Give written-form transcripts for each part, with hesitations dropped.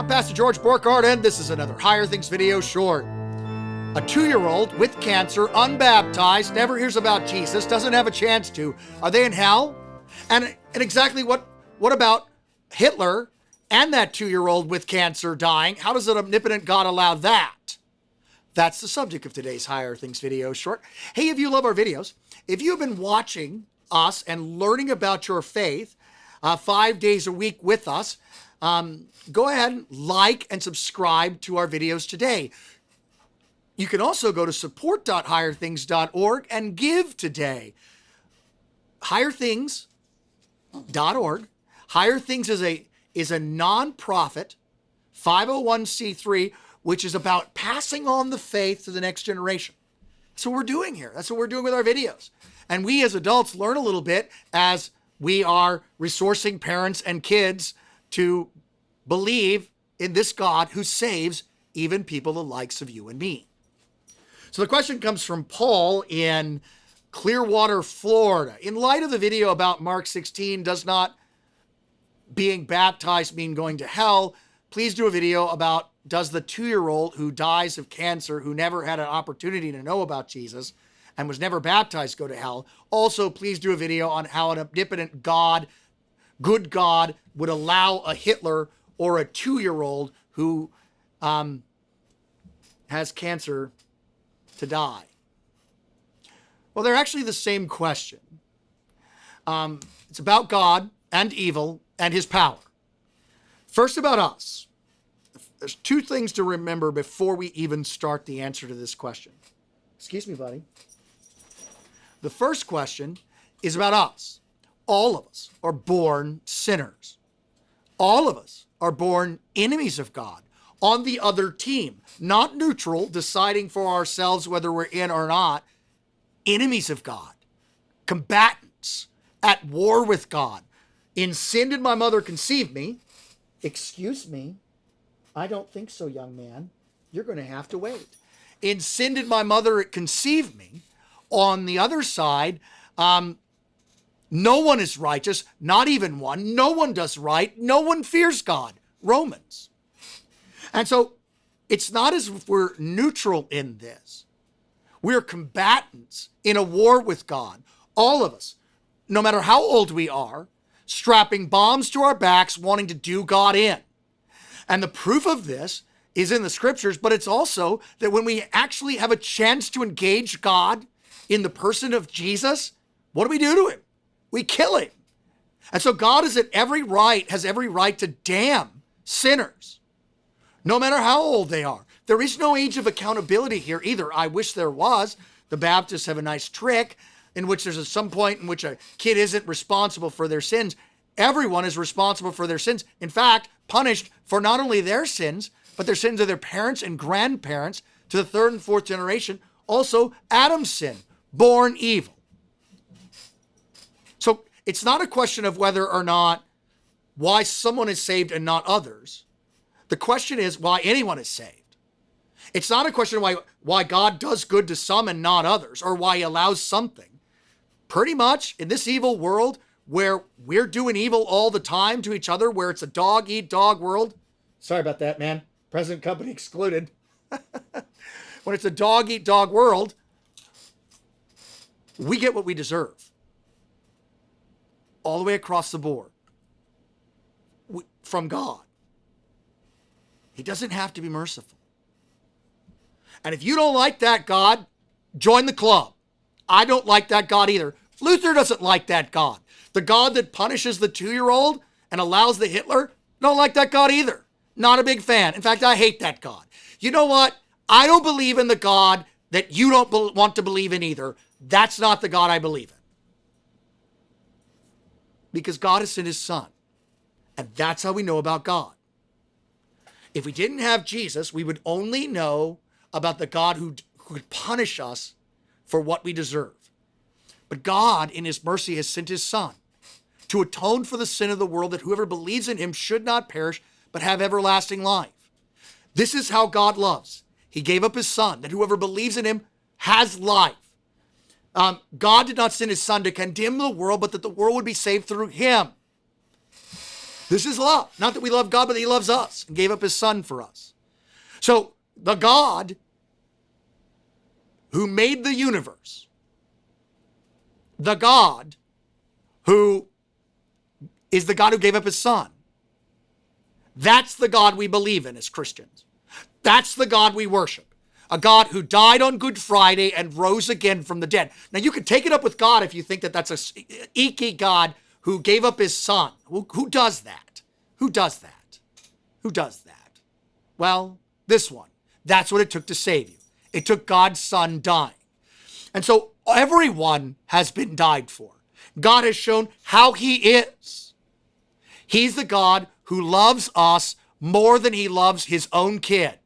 I'm Pastor George Borkhardt, and this is another Higher Things video short. A 2-year-old with cancer, unbaptized, never hears about Jesus, doesn't have a chance to. Are they in hell? And exactly what about Hitler and that 2-year-old with cancer dying? How does an omnipotent God allow that? That's the subject of today's Higher Things video short. Hey, if you love our videos, if you've been watching us and learning about your faith 5 days a week with us, go ahead and like and subscribe to our videos today. You can also go to support.higherthings.org and give today. Higherthings.org. Higher Things is a nonprofit 501c3, which is about passing on the faith to the next generation. That's what we're doing here. That's what we're doing with our videos. And we as adults learn a little bit as we are resourcing parents and kids to believe in this God who saves even people the likes of you and me. So the question comes from Paul in Clearwater, Florida. In light of the video about Mark 16, does not being baptized mean going to hell? Please do a video about, does the 2-year-old who dies of cancer, who never had an opportunity to know about Jesus and was never baptized, go to hell? Also, please do a video on how an omnipotent God, good God, would allow a Hitler or a 2-year-old who has cancer to die. Well, they're actually the same question. It's about God and evil and his power. First, about us. There's 2 things to remember before we even start the answer to this question. Excuse me, buddy. The first question is about us. All of us are born sinners. All of us are born enemies of God, on the other team, not neutral, deciding for ourselves whether we're in or not. Enemies of God, combatants, at war with God. In sin did my mother conceive me. Excuse me, I don't think so, young man. You're going to have to wait. In sin did my mother conceive me. On the other side, no one is righteous, not even one. No one does right. No one fears God. Romans. And so it's not as if we're neutral in this. We're combatants in a war with God. All of us, no matter how old we are, strapping bombs to our backs, wanting to do God in. And the proof of this is in the scriptures, but it's also that when we actually have a chance to engage God in the person of Jesus, what do we do to him? We kill him. And so God has every right to damn sinners, no matter how old they are. There is no age of accountability here either. I wish there was. The Baptists have a nice trick in which there's some point in which a kid isn't responsible for their sins. Everyone is responsible for their sins. In fact, punished for not only their sins, but their sins of their parents and grandparents to the 3rd and 4th generation. Also, Adam's sin, born evil. So it's not a question of whether or not why someone is saved and not others. The question is why anyone is saved. It's not a question of why God does good to some and not others, or why he allows something. Pretty much in this evil world where we're doing evil all the time to each other, where it's a dog-eat-dog world. Sorry about that, man. Present company excluded. When it's a dog-eat-dog world, we get what we deserve. All the way across the board. From God. He doesn't have to be merciful. And if you don't like that God, join the club. I don't like that God either. Luther doesn't like that God. The God that punishes the 2-year-old and allows the Hitler, don't like that God either. Not a big fan. In fact, I hate that God. You know what? I don't believe in the God that you don't want to believe in either. That's not the God I believe in. Because God has sent his son. And that's how we know about God. If we didn't have Jesus, we would only know about the God who could punish us for what we deserve. But God, in his mercy, has sent his son to atone for the sin of the world, that whoever believes in him should not perish, but have everlasting life. This is how God loves. He gave up his son, that whoever believes in him has life. God did not send his son to condemn the world, but that the world would be saved through him. This is love. Not that we love God, but that he loves us and gave up his son for us. So the God who made the universe, the God who is the God who gave up his son, that's the God we believe in as Christians. That's the God we worship. A God who died on Good Friday and rose again from the dead. Now, you can take it up with God if you think that that's a icky God who gave up his son. Who does that? Who does that? Who does that? Well, this one. That's what it took to save you. It took God's son dying. And so everyone has been died for. God has shown how he is. He's the God who loves us more than he loves his own kid.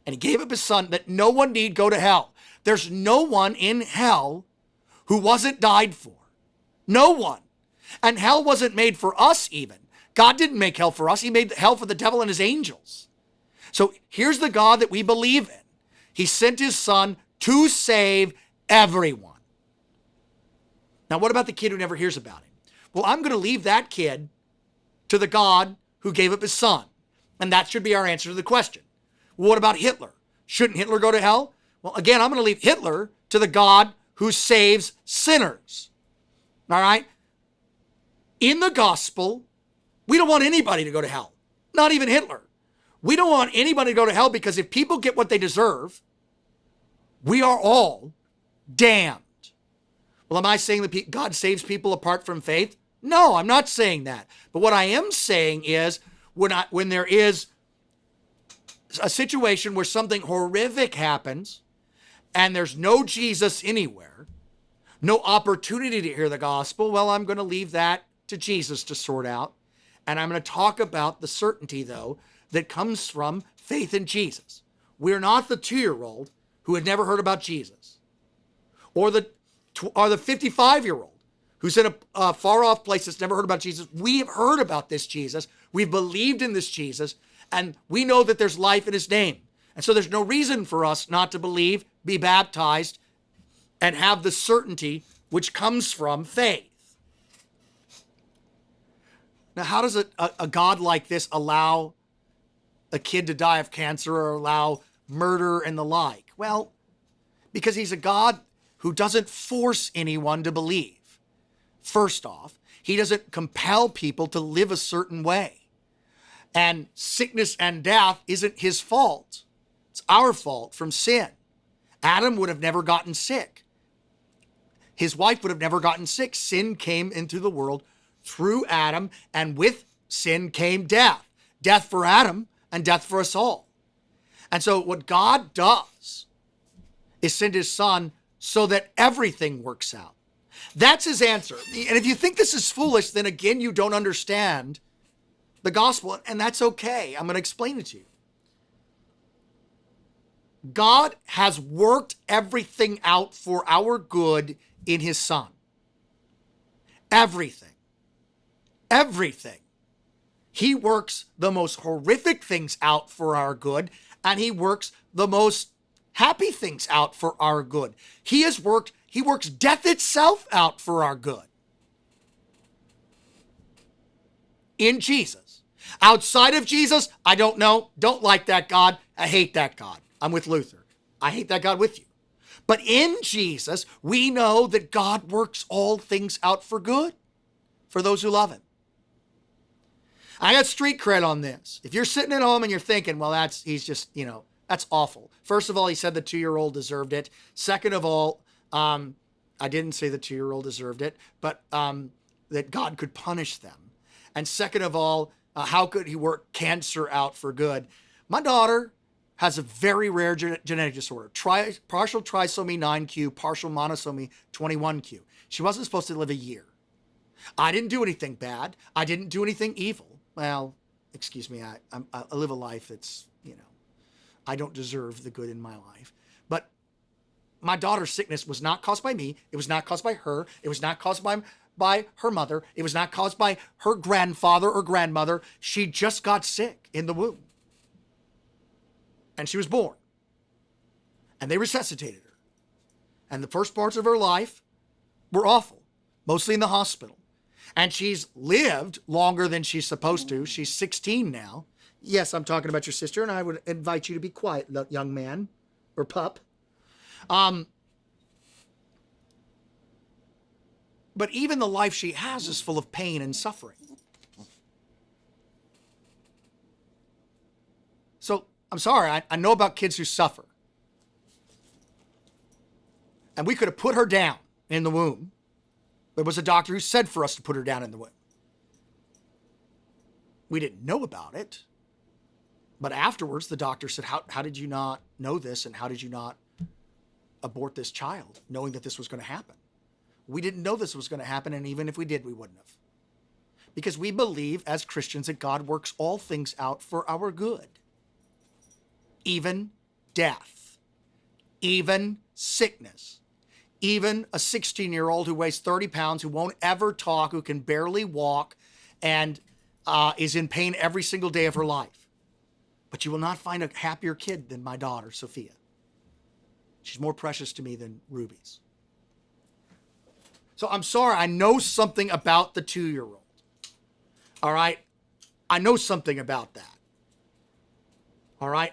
And he gave up his son that no one need go to hell. There's no one in hell who wasn't died for. No one. And hell wasn't made for us even. God didn't make hell for us. He made hell for the devil and his angels. So here's the God that we believe in. He sent his son to save everyone. Now, what about the kid who never hears about him? Well, I'm going to leave that kid to the God who gave up his son. And that should be our answer to the question. Well, what about Hitler? Shouldn't Hitler go to hell? Well, again, I'm going to leave Hitler to the God who saves sinners. All right? In the gospel, we don't want anybody to go to hell. Not even Hitler. We don't want anybody to go to hell because if people get what they deserve, we are all damned. Well, am I saying that God saves people apart from faith? No, I'm not saying that. But what I am saying is when there is a situation where something horrific happens and there's no Jesus anywhere, no opportunity to hear the gospel, well, I'm going to leave that to Jesus to sort out. And I'm going to talk about the certainty, though, that comes from faith in Jesus. We're not the 2-year-old who had never heard about Jesus, or the 55-year-old who's in a far-off place that's never heard about Jesus. We have heard about this Jesus. We've believed in this Jesus, and we know that there's life in his name. And so there's no reason for us not to believe, be baptized, and have the certainty which comes from faith. Now, how does a God like this allow a kid to die of cancer or allow murder and the like? Well, because he's a God who doesn't force anyone to believe. First off, he doesn't compel people to live a certain way. And sickness and death isn't his fault. It's our fault from sin. Adam would have never gotten sick. His wife would have never gotten sick. Sin came into the world through Adam, and with sin came death. Death for Adam and death for us all. And so what God does is send his son so that everything works out. That's his answer. And if you think this is foolish, then again, you don't understand the gospel, and that's okay. I'm going to explain it to you. God has worked everything out for our good in his son. Everything. Everything. He works the most horrific things out for our good, and he works the most happy things out for our good. He works death itself out for our good. In Jesus. Outside of Jesus, I don't know, don't like that God, I hate that God. I'm with Luther. I hate that God with you. But in Jesus, we know that God works all things out for good for those who love him. I got street cred on this. If you're sitting at home and you're thinking, well, that's awful. First of all, he said the 2-year-old deserved it. Second of all, I didn't say the 2-year-old deserved it, but that God could punish them. And second of all, how could he work cancer out for good? My daughter has a very rare genetic disorder, partial trisomy 9q, partial monosomy 21q. She wasn't supposed to live a year. I didn't do anything bad. I didn't do anything evil. Well, excuse me, I live a life that's, I don't deserve the good in my life. But my daughter's sickness was not caused by me. It was not caused by her. It was not caused by her mother. It was not caused by her grandfather or grandmother. She just got sick in the womb. And she was born. And they resuscitated her. And the first parts of her life were awful, mostly in the hospital. And she's lived longer than she's supposed to. She's 16 now. Yes, I'm talking about your sister, and I would invite you to be quiet, young man or pup. But even the life she has is full of pain and suffering. So I'm sorry, I know about kids who suffer. And we could have put her down in the womb. There was a doctor who said for us to put her down in the womb. We didn't know about it. But afterwards, the doctor said, how did you not know this? And how did you not abort this child, knowing that this was going to happen? We didn't know this was going to happen. And even if we did, we wouldn't have. Because we believe as Christians that God works all things out for our good. Even death, even sickness, even a 16-year-old who weighs 30 pounds, who won't ever talk, who can barely walk, and is in pain every single day of her life. But you will not find a happier kid than my daughter, Sophia. She's more precious to me than rubies. So I'm sorry, I know something about the 2-year-old. All right? I know something about that. All right?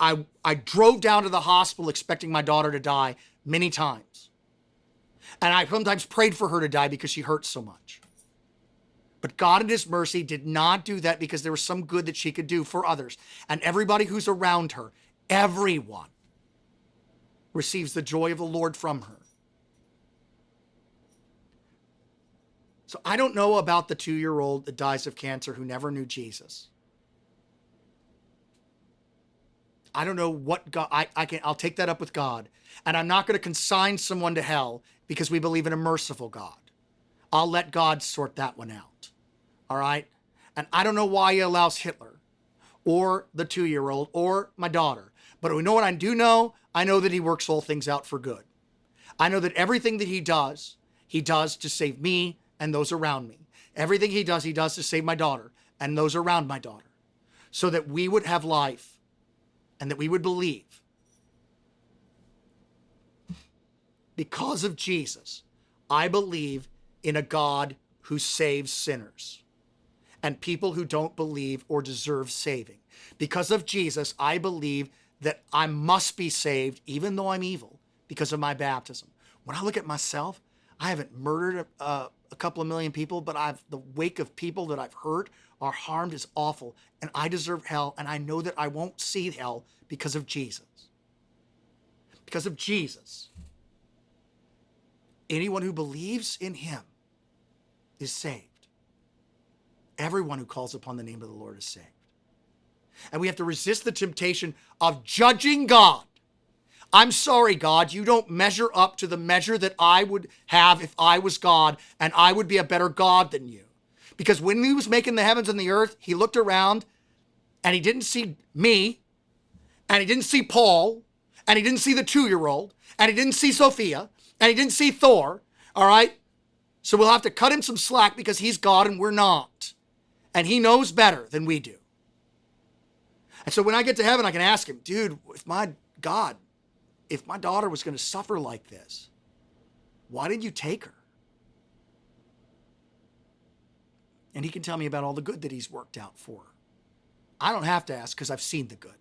I drove down to the hospital expecting my daughter to die many times. And I sometimes prayed for her to die because she hurt so much. But God in his mercy did not do that because there was some good that she could do for others. And everybody who's around her, everyone, receives the joy of the Lord from her. So I don't know about the 2-year-old that dies of cancer who never knew Jesus. I don't know what God, I'll take that up with God. And I'm not going to consign someone to hell because we believe in a merciful God. I'll let God sort that one out. All right? And I don't know why he allows Hitler or the 2-year-old or my daughter. But we know what I do know. I know that he works all things out for good. I know that everything that he does to save me and those around me. Everything he does to save my daughter and those around my daughter. So that we would have life and that we would believe. Because of Jesus, I believe in a God who saves sinners and people who don't believe or deserve saving. Because of Jesus, I believe that I must be saved even though I'm evil because of my baptism. When I look at myself, I haven't murdered a couple of million people, but the wake of people that I've hurt or harmed is awful, and I deserve hell, and I know that I won't see hell because of Jesus. Because of Jesus. Anyone who believes in him is saved. Everyone who calls upon the name of the Lord is saved. And we have to resist the temptation of judging God. I'm sorry, God, you don't measure up to the measure that I would have if I was God, and I would be a better God than you. Because when he was making the heavens and the earth, he looked around and he didn't see me, and he didn't see Paul, and he didn't see the 2-year-old, and he didn't see Sophia, and he didn't see Thor, all right? So we'll have to cut him some slack because he's God and we're not. And he knows better than we do. And so when I get to heaven, I can ask him, dude, if my daughter was going to suffer like this, why didn't you take her? And he can tell me about all the good that he's worked out for her. I don't have to ask because I've seen the good.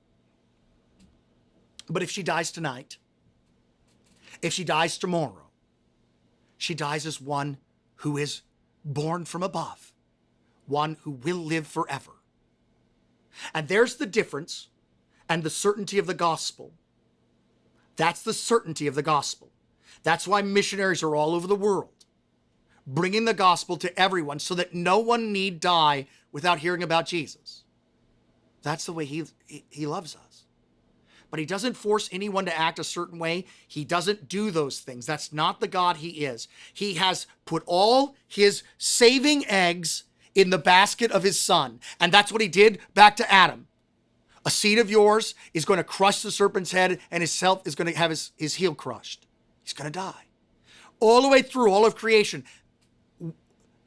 But if she dies tonight, if she dies tomorrow, she dies as one who is born from above, one who will live forever. And there's the difference and the certainty of the gospel. That's the certainty of the gospel. That's why missionaries are all over the world, bringing the gospel to everyone so that no one need die without hearing about Jesus. That's the way he loves us. But he doesn't force anyone to act a certain way. He doesn't do those things. That's not the God he is. He has put all his saving eggs in the basket of his son. And that's what he did back to Adam. A seed of yours is going to crush the serpent's head, and himself is going to have his heel crushed. He's going to die. All the way through all of creation,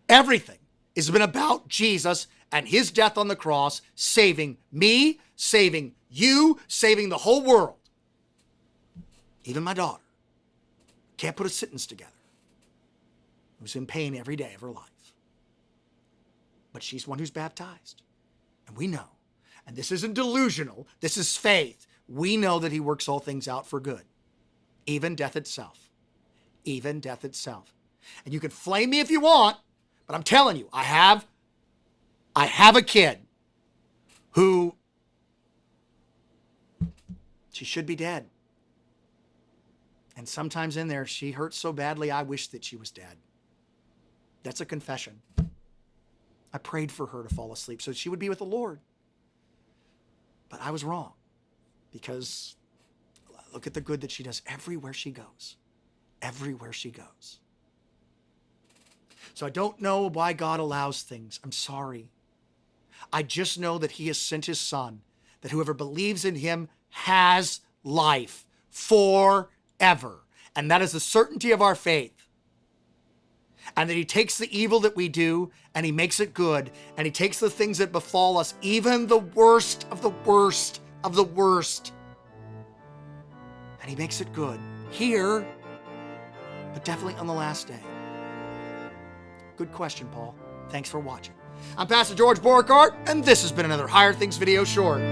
everything has been about Jesus and his death on the cross, saving me, saving you, saving the whole world. Even my daughter can't put a sentence together. Who's in pain every day of her life. but she's one who's baptized. And we know, and this isn't delusional, this is faith. We know that he works all things out for good, even death itself. Even death itself. And you can flame me if you want, but I'm telling you, I have a kid who, she should be dead. And sometimes in there, she hurts so badly, I wish that she was dead. That's a confession. I prayed for her to fall asleep so she would be with the Lord. But I was wrong, because look at the good that she does everywhere she goes. Everywhere she goes. So I don't know why God allows things. I'm sorry. I just know that he has sent his son, that whoever believes in him has life forever. And that is the certainty of our faith. And that he takes the evil that we do and he makes it good. And he takes the things that befall us, even the worst of the worst of the worst, and he makes it good here, but definitely on the last day. Good question, Paul. Thanks for watching. I'm Pastor George Borghardt, and this has been another Higher Things video short.